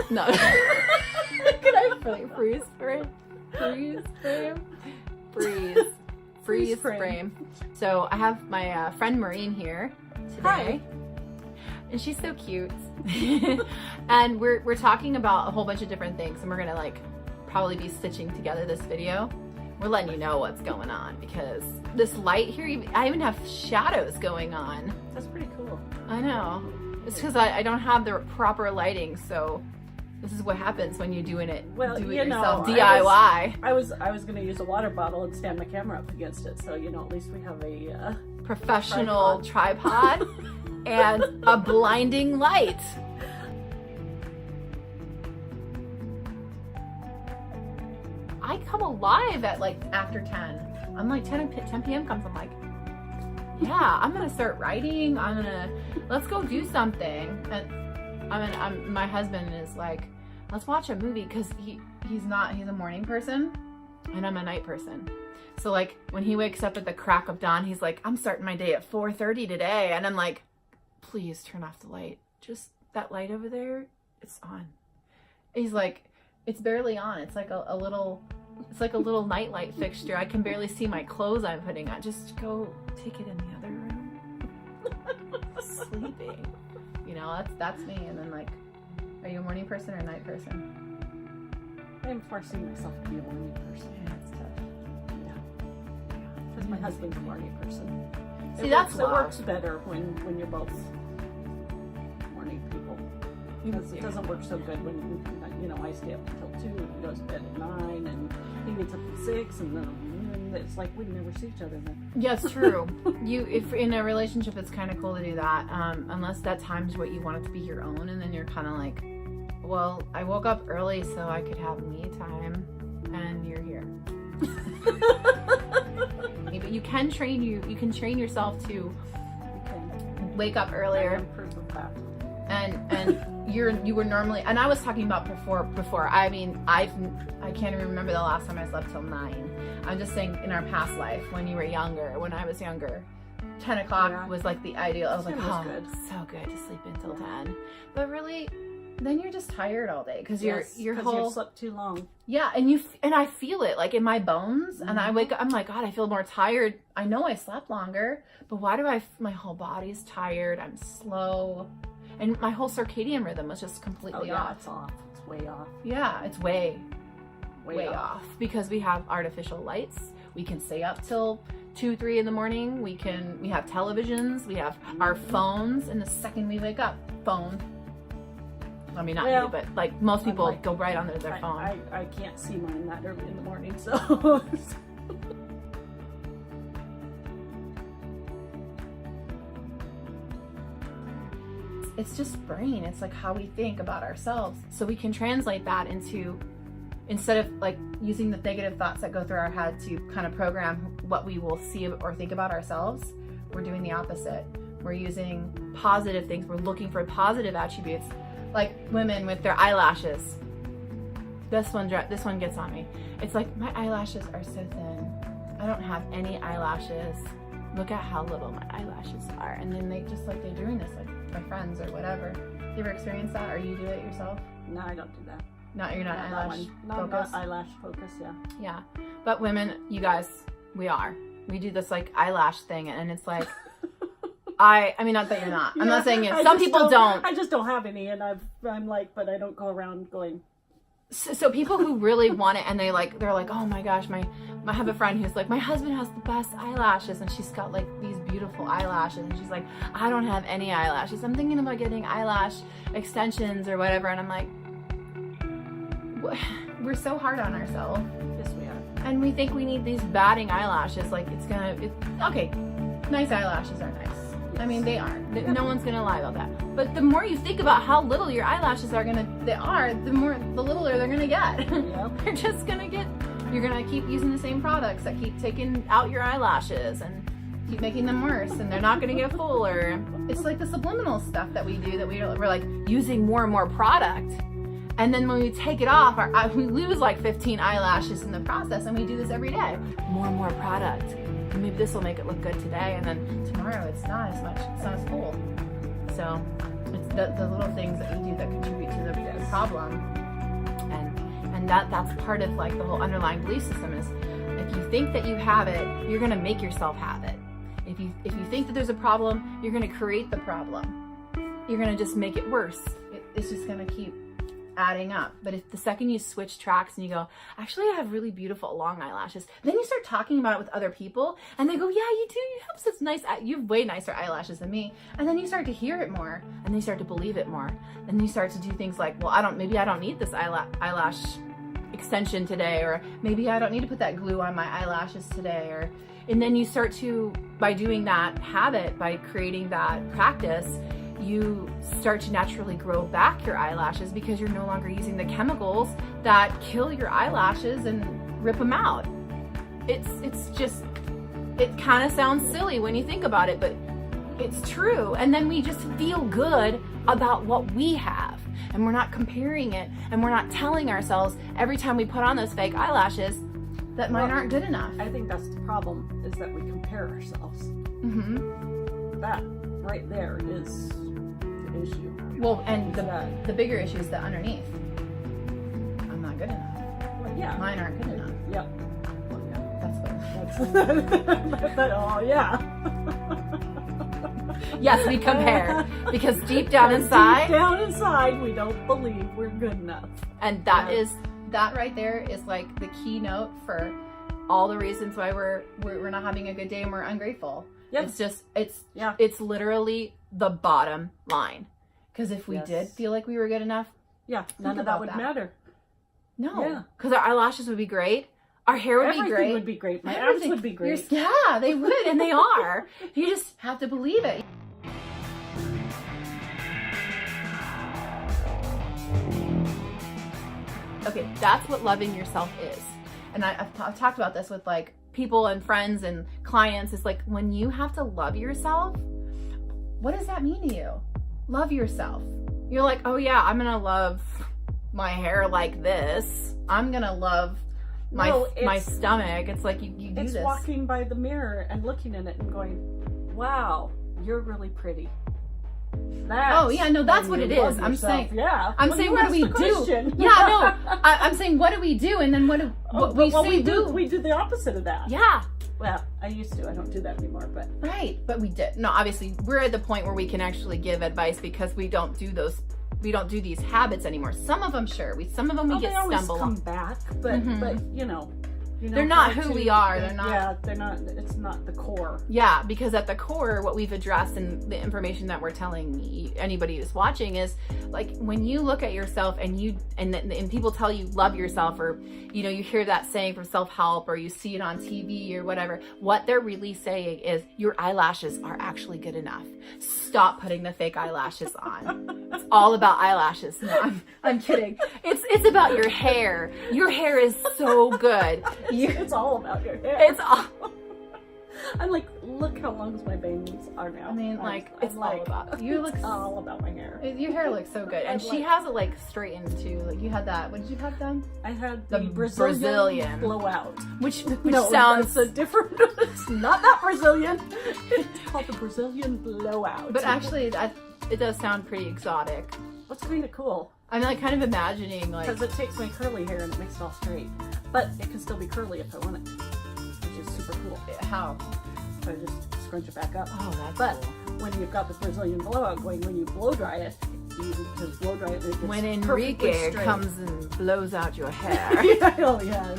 No. Could I freeze frame? Freeze frame. So I have my friend Maureen here today. Hi. And she's so cute. And we're talking about a whole bunch of different things, and we're gonna like probably be stitching together this video. We're letting you know what's going on because this light here, I even have shadows going on. That's pretty cool. I know. It's because I don't have the proper lighting, so this is what happens when you're doing it. Well, do it you yourself, know, DIY. I was going to use a water bottle and stand my camera up against it, so you know, at least we have a Professional tripod and a blinding light. I come alive at like after 10. I'm like 10 p.m. comes, I'm like, yeah, I'm gonna start writing. Let's go do something. And my husband is like, let's watch a movie, because he's a morning person and I'm a night person. So like when he wakes up at the crack of dawn, he's like, I'm starting my day at 4:30 today. And I'm like, please turn off the light. Just that light over there, it's on. He's like, it's barely on. It's like a little night light fixture. I can barely see my clothes I'm putting on. Just go take it in the other room. Sleeping. You know, that's me. And then like, are you a morning person or a night person? I'm forcing myself to be a morning person. Yeah, it's tough. Yeah. Because my husband's a morning person. See, it works better when you're both morning people. Because it doesn't work so good when, you know, I stay up until 2 and he goes to bed at 9 and he gets up at 6 and then it's like we never see each other then. Yeah, it's true. If in a relationship, it's kind of cool to do that, unless that time's what you want it to be your own, and then you're kind of like, well, I woke up early so I could have me time, and you're here. But you can train yourself to wake up earlier. I'm proof of that. And you were normally, and I was talking about before. I mean, I can't even remember the last time I slept till 9. I'm just saying, in our past life, when you were younger, when I was younger, 10 o'clock was like the ideal. I was like, oh, so good to sleep until 10. But really, then you're just tired all day because you've slept too long. Yeah, and I feel it like in my bones, and I wake up, I'm like, God, I feel more tired. I know I slept longer, but why do my whole body's tired? I'm slow. And my whole circadian rhythm was just completely off. It's off. It's way off. Yeah, it's way off. Because we have artificial lights. We can stay up till 2, 3 in the morning. We have televisions. We have our phones. And the second we wake up, phone. I mean, not me, but like most people go right onto their phone. I can't see mine that early in the morning, so. It's just brain. It's like how we think about ourselves. So we can translate that into, instead of like using the negative thoughts that go through our head to kind of program what we will see or think about ourselves, we're doing the opposite. We're using positive things. We're looking for positive attributes, like women with their eyelashes. This one gets on me. It's like, my eyelashes are so thin. I don't have any eyelashes. Look at how little my eyelashes are. And then they're doing this, like my friends or whatever. You ever experienced that, or you do it yourself? No, I don't do that. You're not eyelash focused? Not eyelash focus, yeah. Yeah. But women, you guys, we do this like eyelash thing, and it's like, I mean, not that you're not. I'm not saying it. Some people don't. I just don't have any, and I'm like, but I don't go around going. So people who really want it, and they're like, oh my gosh, I have a friend who's like, my husband has the best eyelashes, and she's got like these beautiful eyelashes, and she's like, I don't have any eyelashes. I'm thinking about getting eyelash extensions or whatever, and I'm like, we're so hard on ourselves. Yes, we are. And we think we need these batting eyelashes, like okay, nice eyelashes are nice. I mean, they are. No one's gonna lie about that. But the more you think about how little your eyelashes the littler they're gonna get. Yep. They're just gonna get. You're gonna keep using the same products that keep taking out your eyelashes and keep making them worse, and they're not gonna get fuller. It's like the subliminal stuff that we do, that we're like using more and more product, and then when we take it off, we lose like 15 eyelashes in the process, and we do this every day. More and more product. Maybe this will make it look good today, and then tomorrow it's not as much. It's not as full. So the little things that you do that contribute to the problem. And that's part of like the whole underlying belief system is if you think that you have it, you're going to make yourself have it. If you think that there's a problem, you're going to create the problem. You're going to just make it worse. It's just going to keep adding up. But if the second you switch tracks and you go, actually I have really beautiful long eyelashes, then you start talking about it with other people and they go, yeah, you do, you have such nice, you have way nicer eyelashes than me. And then you start to hear it more and then you start to believe it more. And then you start to do things like, well, maybe I don't need this eyelash extension today, or maybe I don't need to put that glue on my eyelashes today, and then you start to, by doing that habit, by creating that practice, you start to naturally grow back your eyelashes because you're no longer using the chemicals that kill your eyelashes and rip them out. It's just, it kind of sounds silly when you think about it, but it's true. And then we just feel good about what we have. And we're not comparing it, and we're not telling ourselves every time we put on those fake eyelashes that mine aren't good enough. I think that's the problem, is that we compare ourselves. Mm-hmm. That right there is the issue. Well, and the bigger issue is the underneath. I'm not good enough. Well, yeah. Mine aren't good enough. Yep. Well, That's yeah. what. Oh, yeah. Yes, we compare because deep down inside, we don't believe we're good enough. And that right there is like the keynote for all the reasons why we're not having a good day and we're ungrateful. Yep. It's just it's literally the bottom line. Because if we did feel like we were good enough, none of that would matter. No, because our eyelashes would be great. Our hair would be great. Everything would be great. My abs would be great. Yeah, they would, and they are. You just have to believe it. Okay, that's what loving yourself is. And I've talked about this with like people and friends and clients. It's like when you have to love yourself, what does that mean to you? Love yourself. You're like, oh yeah, I'm gonna love my hair like this. I'm gonna love my stomach. It's like you do this. It's walking by the mirror and looking in it and going, wow, you're really pretty. That's what it is. I'm saying, I'm saying, what do we do? I'm saying, what do we do? And then what we do? We do the opposite of that. Yeah. Well, I used to. I don't do that anymore, but. Right, but we did. No, obviously, we're at the point where we can actually give advice because we don't do those. We don't do these habits anymore. Some of them, sure. Some of them we get stumble. They always come back, but you know they're not who we are. They're not. Yeah, they're not. It's not the core. Yeah, because at the core, what we've addressed and the information that we're telling anybody who's watching is like when you look at yourself and people tell you love yourself, or you hear that saying from self-help, or you see it on TV or whatever. What they're really saying is your eyelashes are actually good enough. Stop putting the fake eyelashes on. It's all about eyelashes. No, I'm kidding. It's about your hair. Your hair is so good. It's all about your hair. It's all. I'm like, look how long my bangs are now. I mean, it's all about you. It's all about my hair. Your hair looks so good, and she has it like straightened too. Like you had that. What did you have done? I had the Brazilian blowout, which sounds a different. It's not that Brazilian. It's called the Brazilian blowout. But actually, it does sound pretty exotic. What's kind of cool. I'm like kind of imagining like because it takes my curly hair and it makes it all straight, but it can still be curly if I want it, which is super cool. How? So I just scrunch it back up. Oh, that's cool. When you've got the Brazilian blowout going, when you blow dry it, you just blow dry it. When Enrique comes and blows out your hair. Oh yeah.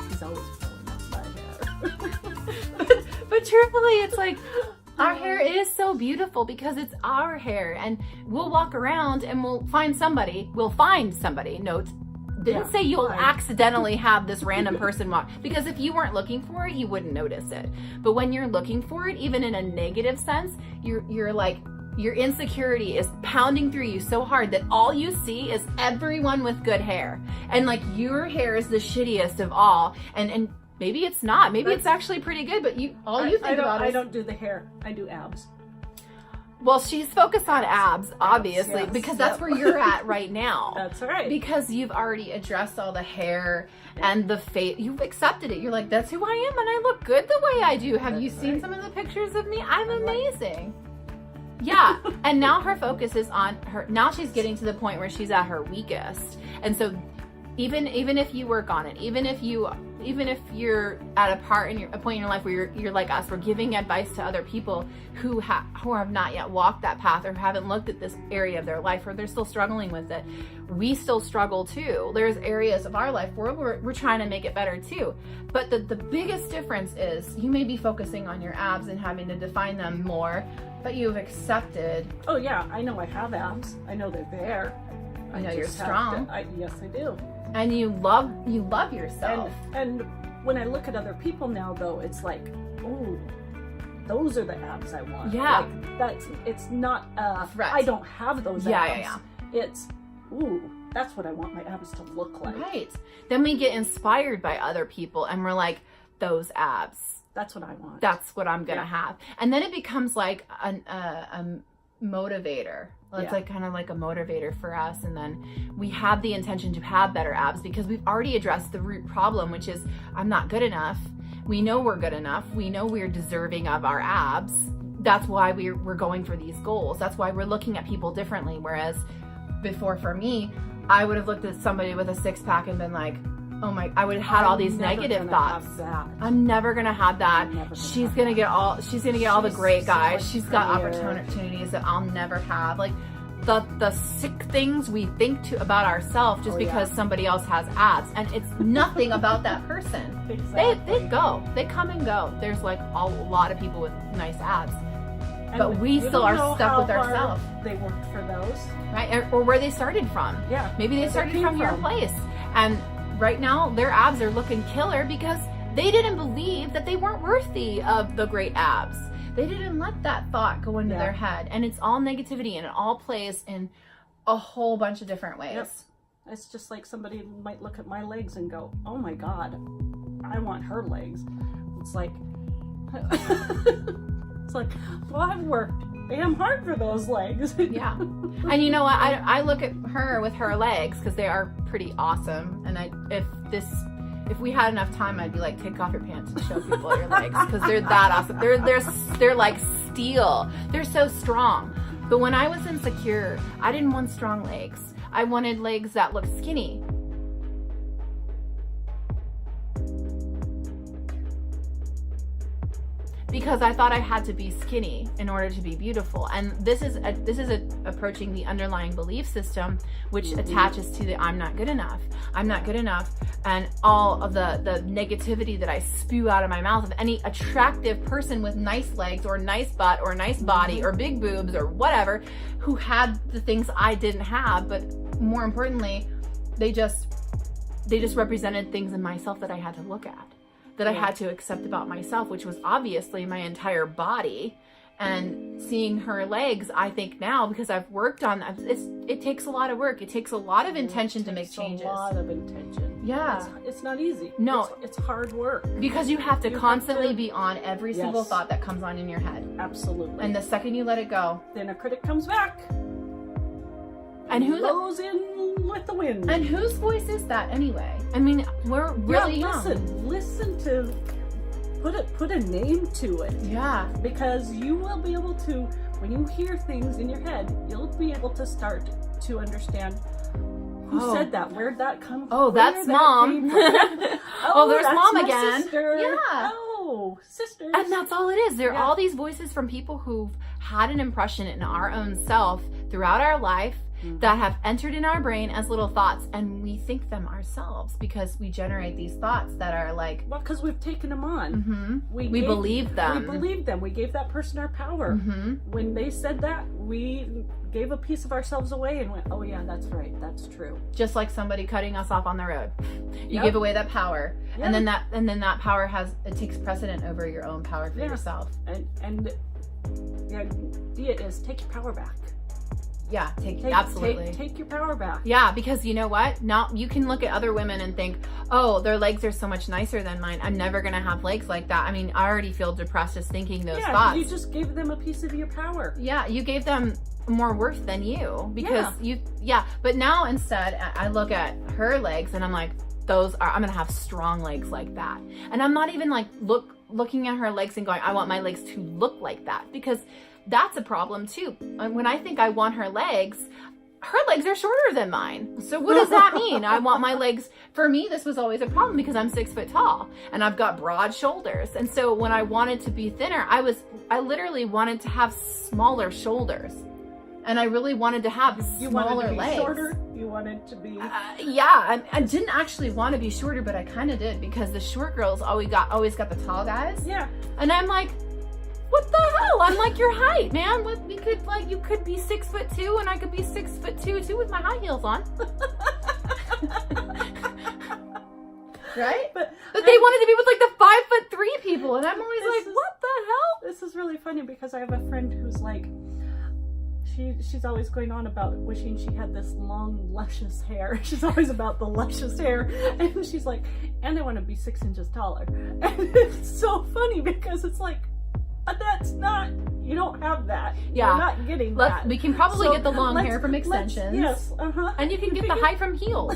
He's always blowing out my hair. But truthfully, it's like. Our hair is so beautiful because it's our hair, and we'll walk around and we'll find somebody. Note, didn't say you'll accidentally have this random person walk, because if you weren't looking for it, you wouldn't notice it. But when you're looking for it, even in a negative sense, you're like, your insecurity is pounding through you so hard that all you see is everyone with good hair. And like your hair is the shittiest of all. And maybe it's not. Maybe it's actually pretty good, but I don't do the hair. I do abs. Well, she's focused on abs, obviously, because that's where you're at right now. That's right. Because you've already addressed all the hair and the face. You've accepted it. You're like, that's who I am, and I look good the way I do. Have you seen some of the pictures of me? I'm amazing. Yeah. And now her focus is on her. Now she's getting to the point where she's at her weakest. And so even if you work on it, even if you're at a point in your life where you're like us, we're giving advice to other people who have not yet walked that path or haven't looked at this area of their life, or they're still struggling with it. We still struggle too. There's areas of our life where we're trying to make it better too. But the biggest difference is you may be focusing on your abs and having to define them more, but you've accepted. Oh yeah, I know I have abs. I know they're there. I know you're strong. Yes, I do. And you love yourself. And when I look at other people now, though, it's like, oh, those are the abs I want. Yeah. Like, it's not threat. I don't have those abs. Yeah. It's, ooh, that's what I want my abs to look like. Right. Then we get inspired by other people and we're like, those abs. That's what I want. That's what I'm gonna have. And then it becomes like a motivator. Well, it's like kind of like a motivator for us. And then we have the intention to have better abs because we've already addressed the root problem, which is I'm not good enough. We know we're good enough. We know we're deserving of our abs. That's why we're going for these goals. That's why we're looking at people differently. Whereas before, for me, I would have looked at somebody with a six-pack and been like, oh my, I would have had all these negative thoughts. I'm never gonna have that. She's gonna get all the great guys. She's got opportunities that I'll never have. Like the sick things we think about ourselves just because somebody else has abs, and it's nothing about that person. They come and go. There's like a lot of people with nice abs, but we still are stuck with ourselves. They worked for those, right? Or where they started from. Yeah, maybe they started from your place, and right now their abs are looking killer because they didn't believe that they weren't worthy of the great abs. They didn't let that thought go into their head, and it's all negativity, and it all plays in a whole bunch of different ways. Yep. It's just like somebody might look at my legs and go, oh my God, I want her legs. It's like, well, I've worked damn hard for those legs. Yeah. And you know what? I look at her with her legs because they are pretty awesome. And if we had enough time, I'd be like, take off your pants and show people your legs because they're that awesome. They're like steel. They're so strong. But when I was insecure, I didn't want strong legs. I wanted legs that looked skinny. Because I thought I had to be skinny in order to be beautiful. And this is approaching the underlying belief system, which attaches to the I'm not good enough. I'm not good enough. And all of the negativity that I spew out of my mouth of any attractive person with nice legs or nice butt or nice body or big boobs or whatever, who had the things I didn't have, but more importantly, they just represented things in myself that I had to look at, that I had to accept about myself, which was obviously my entire body. And seeing her legs, I think now, because I've worked on that, it takes a lot of work. It takes a lot of intention to make changes. A lot of intention. Yeah. It's not easy. No. It's hard work. Because you have to constantly be on every single thought that comes on in your head. Absolutely. And the second you let it go, then a critic comes back. And who blows in with the wind. And whose voice is that anyway? I mean, we're really young. Listen to, put a name to it. Yeah. Because you will be able to, when you hear things in your head, you'll be able to start to understand who said that, where'd that come from. Oh, that's Mom. There's Mom again. Sister. Yeah. Oh, sisters. And that's all it is. There are all these voices from people who've had an impression in our own self throughout our life that have entered in our brain as little thoughts, and we think them ourselves because we generate these thoughts that are like, well, because we've taken them on. Mm-hmm. We believe them. We believed them. We gave that person our power. Mm-hmm. When they said that, we gave a piece of ourselves away and went, oh yeah, that's right, that's true. Just like somebody cutting us off on the road, you give away that power, and then that power takes precedent over your own power for yourself. And the idea is take your power back. Yeah, absolutely. Take your power back. Yeah, because you know what? Now you can look at other women and think, oh, their legs are so much nicer than mine. I'm never going to have legs like that. I mean, I already feel depressed just thinking those thoughts. You just gave them a piece of your power. Yeah, you gave them more worth than you because but now instead I look at her legs and I'm like, I'm going to have strong legs like that. And I'm not even like looking at her legs and going, I want my legs to look like that, because that's a problem too. And when I think I want her legs are shorter than mine. So what does that mean? I want my legs, for me, this was always a problem because I'm 6 foot tall and I've got broad shoulders. And so when I wanted to be thinner, I literally wanted to have smaller shoulders. And I really wanted to have smaller legs. Shorter? You wanted to be... yeah, I didn't actually want to be shorter, but I kind of did, because the short girls always got the tall guys. Yeah. And I'm like, what the hell? I'm like your height, man. We could, like, you could be 6'2" and I could be 6'2" too with my high heels on. Right? But they wanted to be with like the 5'3" people, and I'm always like, what the hell? This is really funny because I have a friend who's like, she's always going on about wishing she had this long, luscious hair. She's always about the luscious hair, and she's like, and I want to be 6 inches taller. And it's so funny because it's like, but that's not, you don't have that. Yeah. You're not getting that. We can probably get the long hair from extensions. Yes, and you can get the height from heels.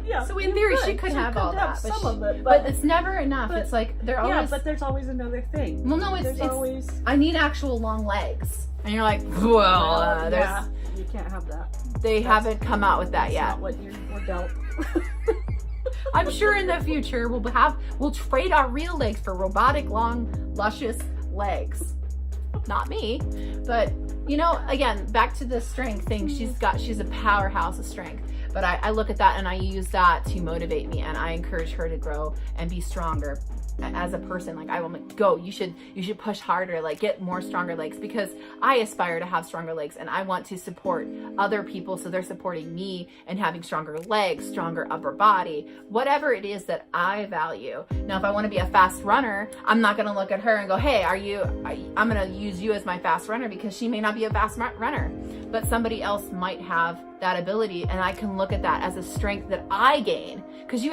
Yeah. So in theory, she could have all that, but but it's never enough. It's like they're always. Yeah, but there's always another thing. Well, no, it's always. I need actual long legs, and you're like, well, yeah, you can't have that. They haven't come out with that yet. Not what we're dealt. I'm sure in the future we'll trade our real legs for robotic, long, luscious legs. Not me, but you know, again, back to the strength thing. She's a powerhouse of strength. But I look at that and I use that to motivate me, and I encourage her to grow and be stronger as a person. Like, I will go, you should push harder, like get more stronger legs, because I aspire to have stronger legs, and I want to support other people so they're supporting me and having stronger legs, stronger upper body, whatever it is that I value. Now, if I want to be a fast runner, I'm not going to look at her and go, hey, I'm going to use you as my fast runner, because she may not be a fast runner, but somebody else might have that ability, and I can look at that as a strength that I gain. Because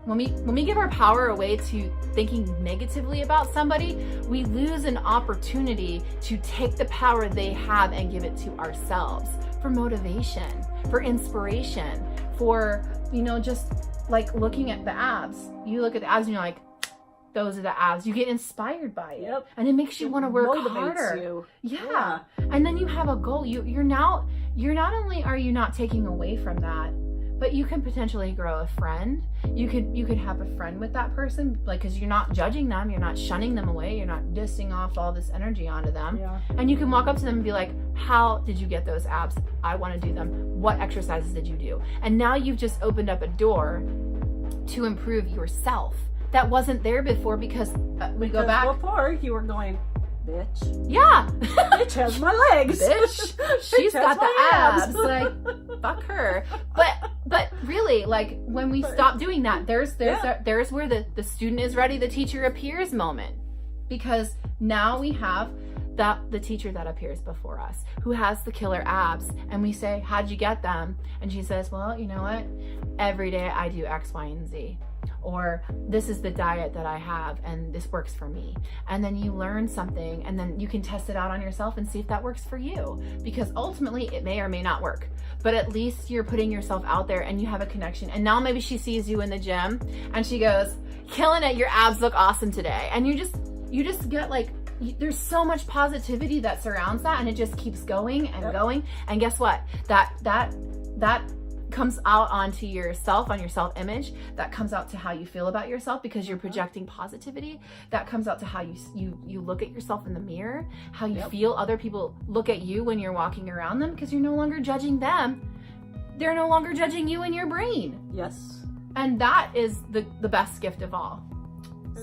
when we give our power away to thinking negatively about somebody, we lose an opportunity to take the power they have and give it to ourselves for motivation, for inspiration, for, you know, just like looking at the abs. You look at the abs and you're like, those are the abs. You get inspired by it. Yep. And it makes you want to work harder. You. Yeah. And then you have a goal. You're not only are you not taking away from that, but you can potentially grow a friend. You could have a friend with that person, like, because you're not judging them, you're not shunning them away, you're not dissing off all this energy onto them. Yeah. And you can walk up to them and be like, how did you get those abs? I want to do them. What exercises did you do? And now you've just opened up a door to improve yourself that wasn't there before, because we go back. Before you were going, bitch. Yeah. Bitch has my legs. Bitch. She's got the abs. Like, fuck her. But really, like, when we stop doing that, there's where the student is ready, the teacher appears moment. Because now we have the teacher that appears before us, who has the killer abs, and we say, how'd you get them? And she says, well, you know what? Every day I do X, Y, and Z. Or this is the diet that I have and this works for me. And then you learn something, and then you can test it out on yourself and see if that works for you, because ultimately it may or may not work, but at least you're putting yourself out there and you have a connection. And now maybe she sees you in the gym and she goes, killing it, your abs look awesome today. And you just get like, there's so much positivity that surrounds that, and it just keeps going and going. And guess what? That comes out onto yourself, on your self-image. That comes out to how you feel about yourself, because you're projecting positivity. That comes out to how you look at yourself in the mirror, how you feel other people look at you when you're walking around them, because you're no longer judging them. They're no longer judging you in your brain. Yes. And that is the best gift of all.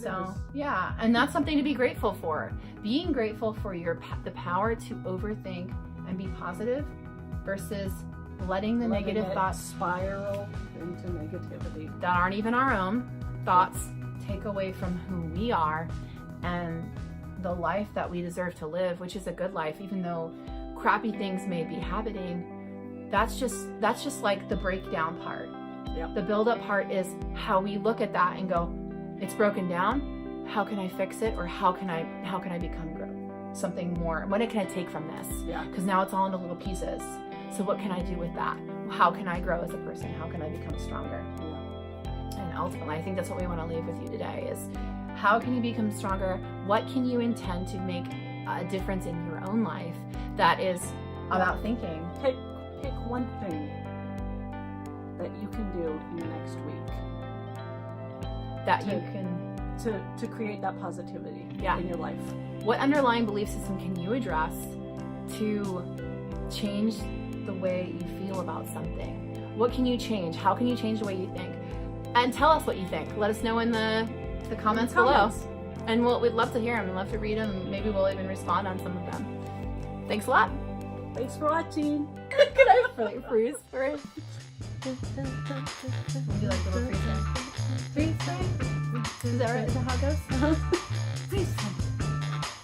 So yeah, and that's something to be grateful for. Being grateful for the power to overthink and be positive, versus letting the negative thoughts spiral into negativity that aren't even our own thoughts take away from who we are and the life that we deserve to live, which is a good life. Even though crappy things may be happening, that's just like the breakdown part. The build-up part is how we look at that and go, it's broken down, how can I fix it? Or how can I become something more? What can I take from this? Because now it's all into little pieces. So what can I do with that? How can I grow as a person? How can I become stronger? And ultimately, I think that's what we want to leave with you today, is How can you become stronger? What can you intend to make a difference in your own life that is about thinking? Pick one thing that you can do in the next week That you can, to create that positivity Yeah. in your life. what underlying belief system can you address to change the way you feel about something? What can you change? How can you change the way you think? And tell us what you think. Let us know in the comments below. And we'd love to hear them. We'd love to read them. Maybe we'll even respond on some of them. Thanks a lot. Thanks for watching. Could I freeze for it? Would you like a little freeze frame? Freeze frame? Is that right? Is that how it goes? Freeze frame.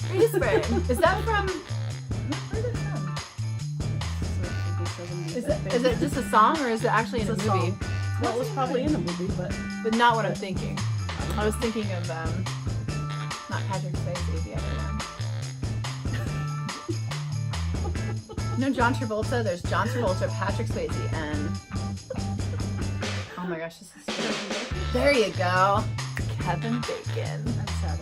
Freeze frame. Is that from... Where is it from? Is it just a song or is it actually in a It's a movie? song. Well, it was probably in a movie, but But not what I'm thinking. I was thinking of, not Patrick Swayze, the other one. You know John Travolta? There's John Travolta, Patrick Swayze, and... Oh my gosh, this is so... There you go. Kevin Bacon. I'm sad.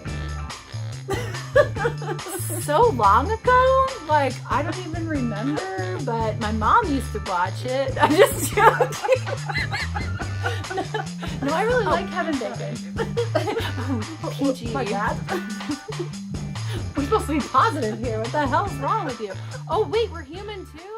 So long ago? Like, I don't even remember, but my mom used to watch it. I'm just joking. No, I really like Kevin Bacon. PG. My dad. We're supposed to be positive here. What the hell's wrong with you? Oh, wait, we're human too?